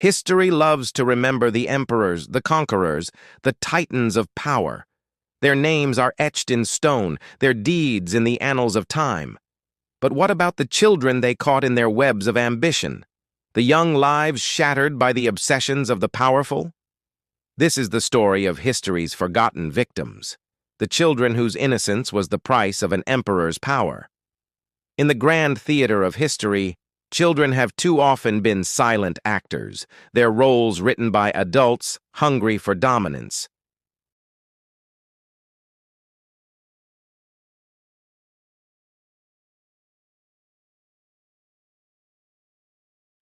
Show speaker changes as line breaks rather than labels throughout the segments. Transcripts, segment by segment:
History loves to remember the emperors, the conquerors, the titans of power. Their names are etched in stone, their deeds in the annals of time. But what about the children they caught in their webs of ambition? The young lives shattered by the obsessions of the powerful? This is the story of history's forgotten victims, the children whose innocence was the price of an emperor's power. In the grand theater of history, children have too often been silent actors, their roles written by adults hungry for dominance.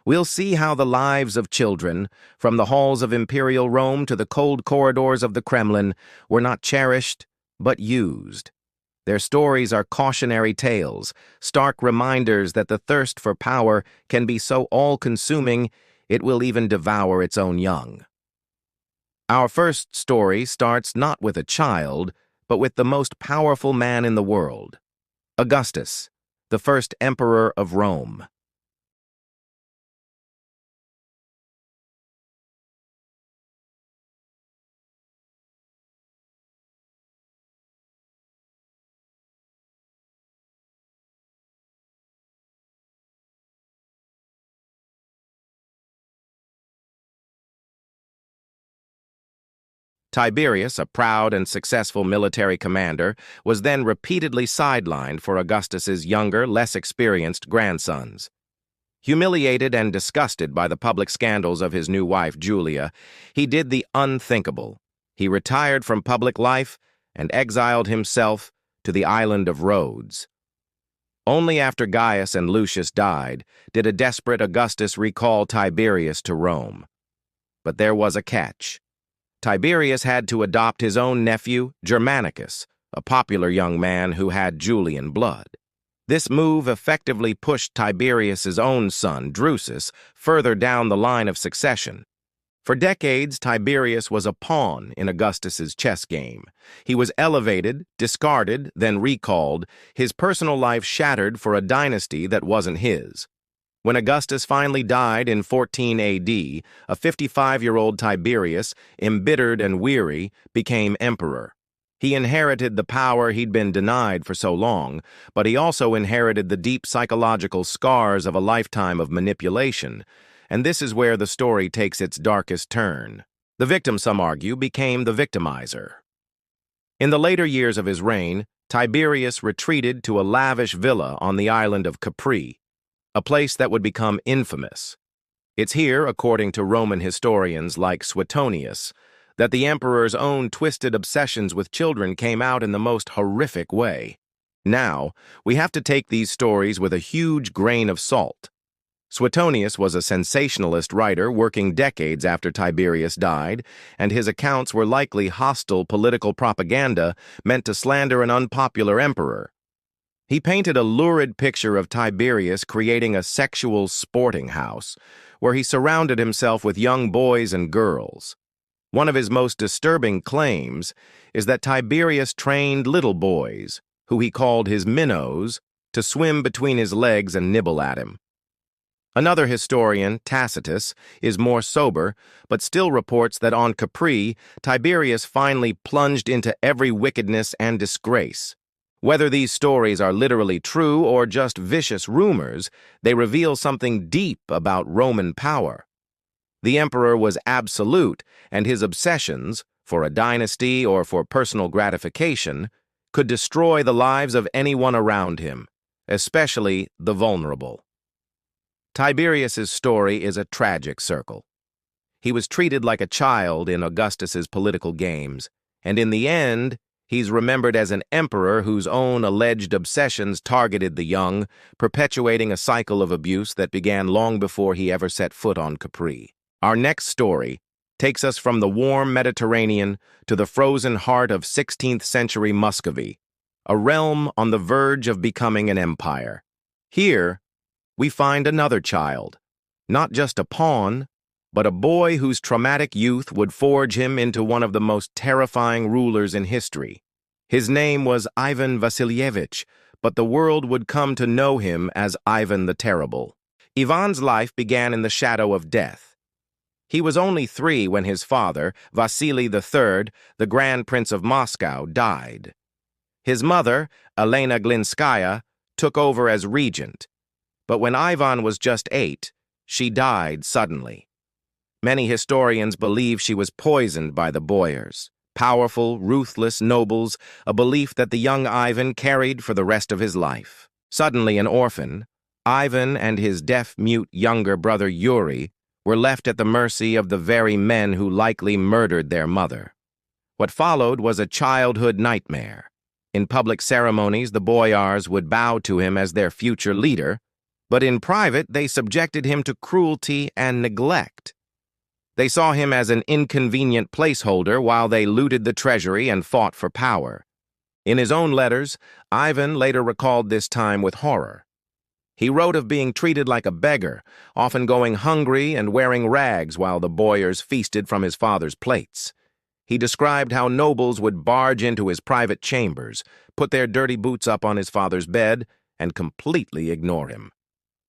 We'll see how the lives of children, from the halls of imperial Rome to the cold corridors of the Kremlin, were not cherished, but used. Their stories are cautionary tales, stark reminders that the thirst for power can be so all-consuming it will even devour its own young. Our first story starts not with a child, but with the most powerful man in the world, Augustus, the first emperor of Rome. Tiberius, a proud and successful military commander, was then repeatedly sidelined for Augustus's younger, less experienced grandsons. Humiliated and disgusted by the public scandals of his new wife, Julia, he did the unthinkable. He retired from public life and exiled himself to the island of Rhodes. Only after Gaius and Lucius died did a desperate Augustus recall Tiberius to Rome. But there was a catch. Tiberius had to adopt his own nephew, Germanicus, a popular young man who had Julian blood. This move effectively pushed Tiberius's own son, Drusus, further down the line of succession. For decades, Tiberius was a pawn in Augustus's chess game. He was elevated, discarded, then recalled, his personal life shattered for a dynasty that wasn't his. When Augustus finally died in 14 AD, a 55-year-old Tiberius, embittered and weary, became emperor. He inherited the power he'd been denied for so long, but he also inherited the deep psychological scars of a lifetime of manipulation, and this is where the story takes its darkest turn. The victim, some argue, became the victimizer. In the later years of his reign, Tiberius retreated to a lavish villa on the island of Capri, a place that would become infamous. It's here, according to Roman historians like Suetonius, that the emperor's own twisted obsessions with children came out in the most horrific way. Now, we have to take these stories with a huge grain of salt. Suetonius was a sensationalist writer working decades after Tiberius died, and his accounts were likely hostile political propaganda meant to slander an unpopular emperor. He painted a lurid picture of Tiberius creating a sexual sporting house, where he surrounded himself with young boys and girls. One of his most disturbing claims is that Tiberius trained little boys, who he called his minnows, to swim between his legs and nibble at him. Another historian, Tacitus, is more sober, but still reports that on Capri, Tiberius finally plunged into every wickedness and disgrace. Whether these stories are literally true or just vicious rumors, they reveal something deep about Roman power. The emperor was absolute, and his obsessions, for a dynasty or for personal gratification, could destroy the lives of anyone around him, especially the vulnerable. Tiberius's story is a tragic circle. He was treated like a child in Augustus's political games, and in the end, he's remembered as an emperor whose own alleged obsessions targeted the young, perpetuating a cycle of abuse that began long before he ever set foot on Capri. Our next story takes us from the warm Mediterranean to the frozen heart of 16th-century Muscovy, a realm on the verge of becoming an empire. Here, we find another child, not just a pawn, but a boy whose traumatic youth would forge him into one of the most terrifying rulers in history. His name was Ivan Vasilievich, but the world would come to know him as Ivan the Terrible. Ivan's life began in the shadow of death. He was only 3 when his father, Vasily III, the Grand Prince of Moscow, died. His mother, Elena Glinskaya, took over as regent, but when Ivan was just 8, she died suddenly. Many historians believe she was poisoned by the boyars, powerful, ruthless nobles, a belief that the young Ivan carried for the rest of his life. Suddenly an orphan, Ivan and his deaf-mute younger brother Yuri were left at the mercy of the very men who likely murdered their mother. What followed was a childhood nightmare. In public ceremonies, the boyars would bow to him as their future leader, but in private they subjected him to cruelty and neglect. They saw him as an inconvenient placeholder while they looted the treasury and fought for power. In his own letters, Ivan later recalled this time with horror. He wrote of being treated like a beggar, often going hungry and wearing rags while the boyars feasted from his father's plates. He described how nobles would barge into his private chambers, put their dirty boots up on his father's bed, and completely ignore him.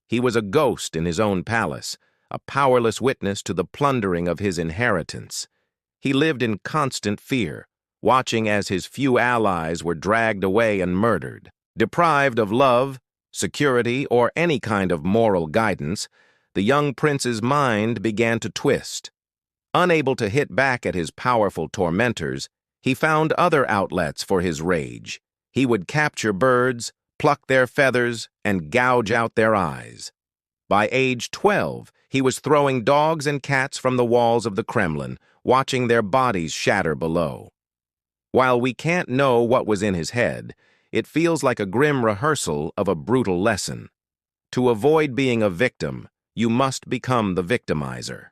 He was a ghost in his own palace, a powerless witness to the plundering of his inheritance. He lived in constant fear, watching as his few allies were dragged away and murdered. Deprived of love, security, or any kind of moral guidance, the young prince's mind began to twist. Unable to hit back at his powerful tormentors, he found other outlets for his rage. He would capture birds, pluck their feathers, and gouge out their eyes. By age 12, he was throwing dogs and cats from the walls of the Kremlin, watching their bodies shatter below. While we can't know what was in his head, it feels like a grim rehearsal of a brutal lesson. To avoid being a victim, you must become the victimizer.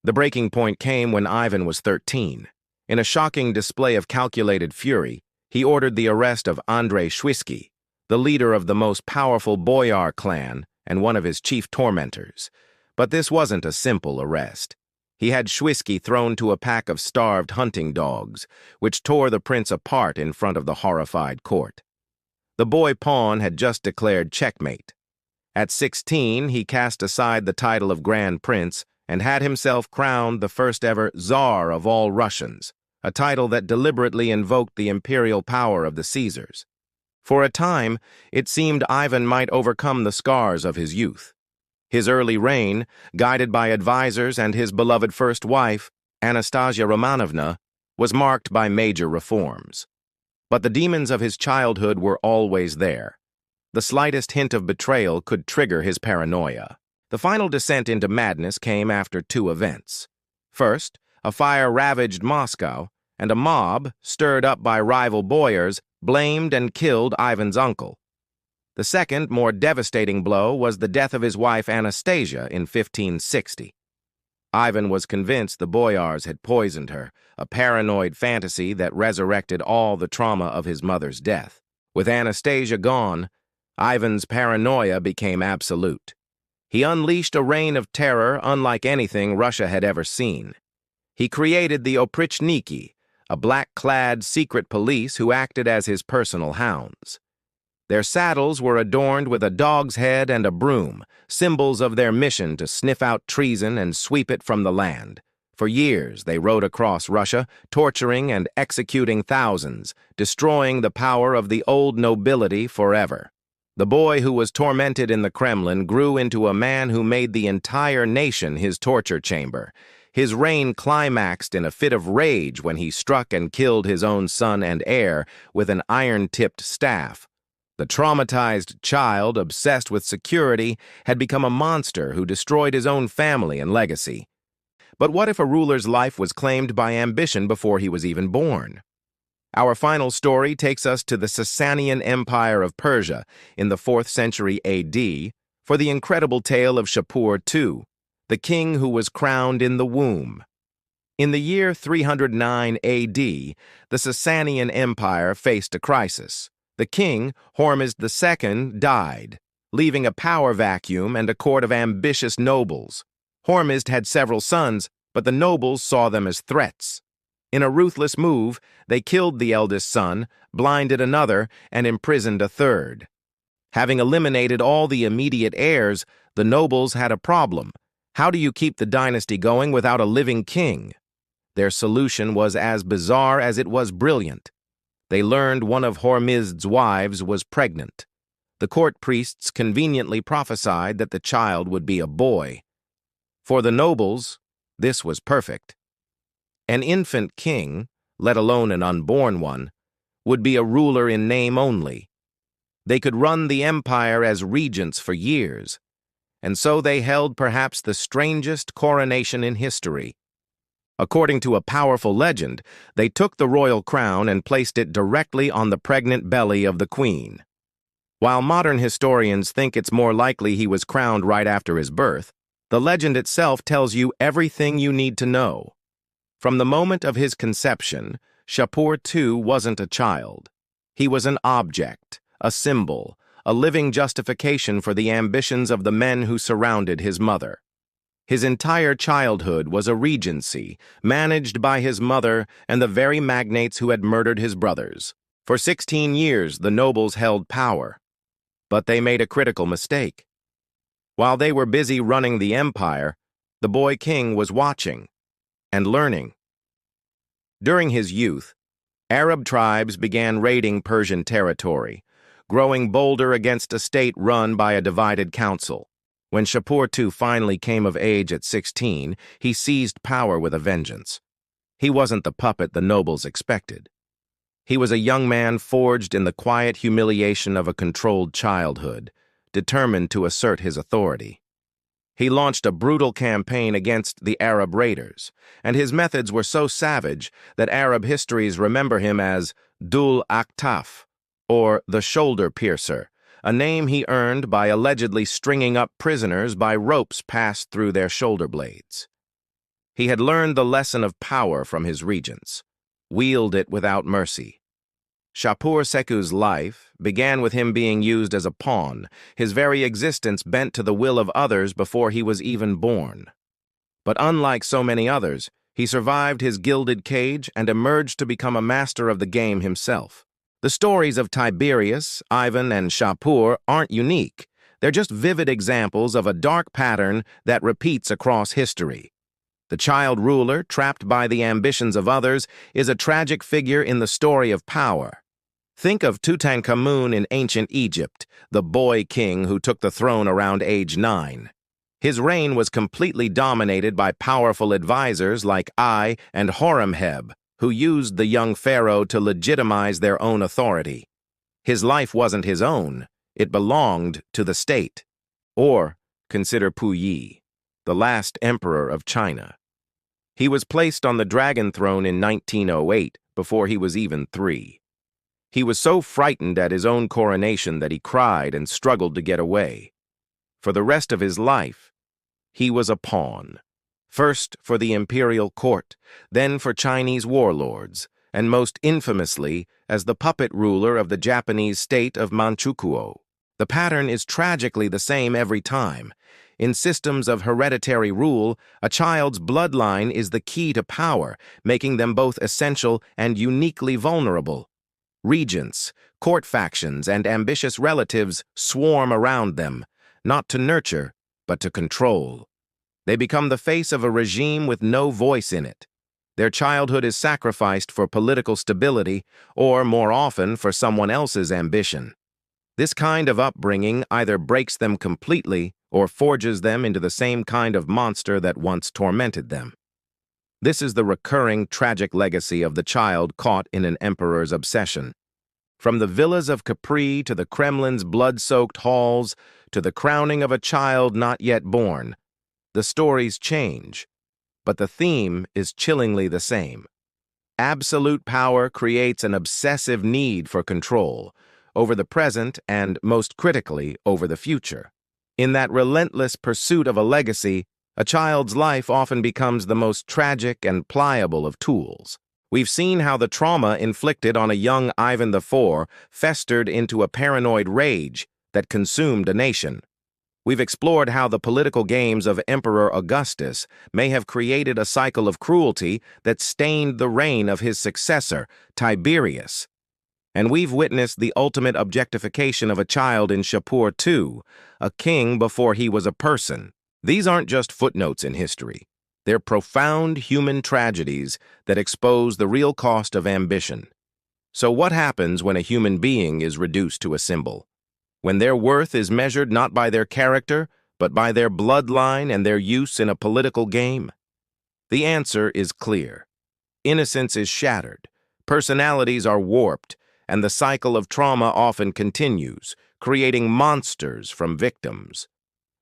The breaking point came when Ivan was 13. In a shocking display of calculated fury, he ordered the arrest of Andrei Shwisky, the leader of the most powerful boyar clan and one of his chief tormentors. But this wasn't a simple arrest. He had Shwisky thrown to a pack of starved hunting dogs, which tore the prince apart in front of the horrified court. The boy pawn had just declared checkmate. At 16, he cast aside the title of Grand Prince and had himself crowned the first-ever Tsar of all Russians, a title that deliberately invoked the imperial power of the Caesars. For a time, it seemed Ivan might overcome the scars of his youth. His early reign, guided by advisors and his beloved first wife, Anastasia Romanovna, was marked by major reforms. But the demons of his childhood were always there. The slightest hint of betrayal could trigger his paranoia. The final descent into madness came after 2 events. First, a fire ravaged Moscow, and a mob, stirred up by rival boyars, blamed and killed Ivan's uncle. The second, more devastating blow was the death of his wife Anastasia in 1560. Ivan was convinced the boyars had poisoned her, a paranoid fantasy that resurrected all the trauma of his mother's death. With Anastasia gone, Ivan's paranoia became absolute. He unleashed a reign of terror unlike anything Russia had ever seen. He created the Oprichniki, a black-clad secret police who acted as his personal hounds. Their saddles were adorned with a dog's head and a broom, symbols of their mission to sniff out treason and sweep it from the land. For years, they rode across Russia, torturing and executing thousands, destroying the power of the old nobility forever. The boy who was tormented in the Kremlin grew into a man who made the entire nation his torture chamber. His reign climaxed in a fit of rage when he struck and killed his own son and heir with an iron-tipped staff. The traumatized child, obsessed with security, had become a monster who destroyed his own family and legacy. But what if a ruler's life was claimed by ambition before he was even born? Our final story takes us to the Sasanian Empire of Persia in the 4th century AD for the incredible tale of Shapur II, the king who was crowned in the womb. In the year 309 AD, the Sasanian Empire faced a crisis. The king, Hormizd II, died, leaving a power vacuum and a court of ambitious nobles. Hormizd had several sons, but the nobles saw them as threats. In a ruthless move, they killed the eldest son, blinded another, and imprisoned a third. Having eliminated all the immediate heirs, the nobles had a problem. How do you keep the dynasty going without a living king? Their solution was as bizarre as it was brilliant. They learned one of Hormizd's wives was pregnant. The court priests conveniently prophesied that the child would be a boy. For the nobles, this was perfect. An infant king, let alone an unborn one, would be a ruler in name only. They could run the empire as regents for years, and so they held perhaps the strangest coronation in history. According to a powerful legend, they took the royal crown and placed it directly on the pregnant belly of the queen. While modern historians think it's more likely he was crowned right after his birth, the legend itself tells you everything you need to know. From the moment of his conception, Shapur II wasn't a child. He was an object, a symbol, a living justification for the ambitions of the men who surrounded his mother. His entire childhood was a regency, managed by his mother and the very magnates who had murdered his brothers. For 16 years, the nobles held power. But they made a critical mistake. While they were busy running the empire, the boy king was watching and learning. During his youth, Arab tribes began raiding Persian territory, growing bolder against a state run by a divided council. When Shapur II finally came of age at 16, he seized power with a vengeance. He wasn't the puppet the nobles expected. He was a young man forged in the quiet humiliation of a controlled childhood, determined to assert his authority. He launched a brutal campaign against the Arab raiders, and his methods were so savage that Arab histories remember him as Dul Aktaf, or the shoulder piercer, a name he earned by allegedly stringing up prisoners by ropes passed through their shoulder blades. He had learned the lesson of power from his regents, wield it without mercy. Shapur Seku's life began with him being used as a pawn, his very existence bent to the will of others before he was even born. But unlike so many others, he survived his gilded cage and emerged to become a master of the game himself. The stories of Tiberius, Ivan, and Shapur aren't unique. They're just vivid examples of a dark pattern that repeats across history. The child ruler, trapped by the ambitions of others, is a tragic figure in the story of power. Think of Tutankhamun in ancient Egypt, the boy king who took the throne around age 9. His reign was completely dominated by powerful advisors like Ai and Horemheb, who used the young pharaoh to legitimize their own authority. His life wasn't his own, it belonged to the state. Or consider Puyi, the last emperor of China. He was placed on the dragon throne in 1908, before he was even 3. He was so frightened at his own coronation that he cried and struggled to get away. For the rest of his life, he was a pawn. First for the imperial court, then for Chinese warlords, and most infamously as the puppet ruler of the Japanese state of Manchukuo. The pattern is tragically the same every time. In systems of hereditary rule, a child's bloodline is the key to power, making them both essential and uniquely vulnerable. Regents, court factions, and ambitious relatives swarm around them, not to nurture, but to control. They become the face of a regime with no voice in it. Their childhood is sacrificed for political stability, or, more often, for someone else's ambition. This kind of upbringing either breaks them completely or forges them into the same kind of monster that once tormented them. This is the recurring tragic legacy of the child caught in an emperor's obsession. From the villas of Capri to the Kremlin's blood-soaked halls to the crowning of a child not yet born, the stories change, but the theme is chillingly the same. Absolute power creates an obsessive need for control over the present and, most critically, over the future. In that relentless pursuit of a legacy, a child's life often becomes the most tragic and pliable of tools. We've seen how the trauma inflicted on a young Ivan IV festered into a paranoid rage that consumed a nation. We've explored how the political games of Emperor Augustus may have created a cycle of cruelty that stained the reign of his successor, Tiberius. And we've witnessed the ultimate objectification of a child in Shapur II, a king before he was a person. These aren't just footnotes in history. They're profound human tragedies that expose the real cost of ambition. So what happens when a human being is reduced to a symbol? When their worth is measured not by their character, but by their bloodline and their use in a political game? The answer is clear. Innocence is shattered, personalities are warped, and the cycle of trauma often continues, creating monsters from victims.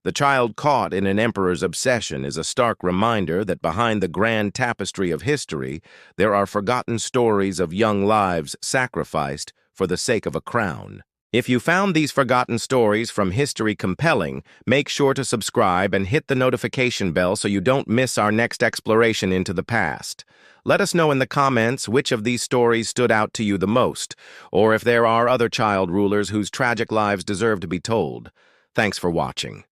The child caught in an emperor's obsession is a stark reminder that behind the grand tapestry of history, there are forgotten stories of young lives sacrificed for the sake of a crown. If you found these forgotten stories from history compelling, make sure to subscribe and hit the notification bell so you don't miss our next exploration into the past. Let us know in the comments which of these stories stood out to you the most, or if there are other child rulers whose tragic lives deserve to be told. Thanks for watching.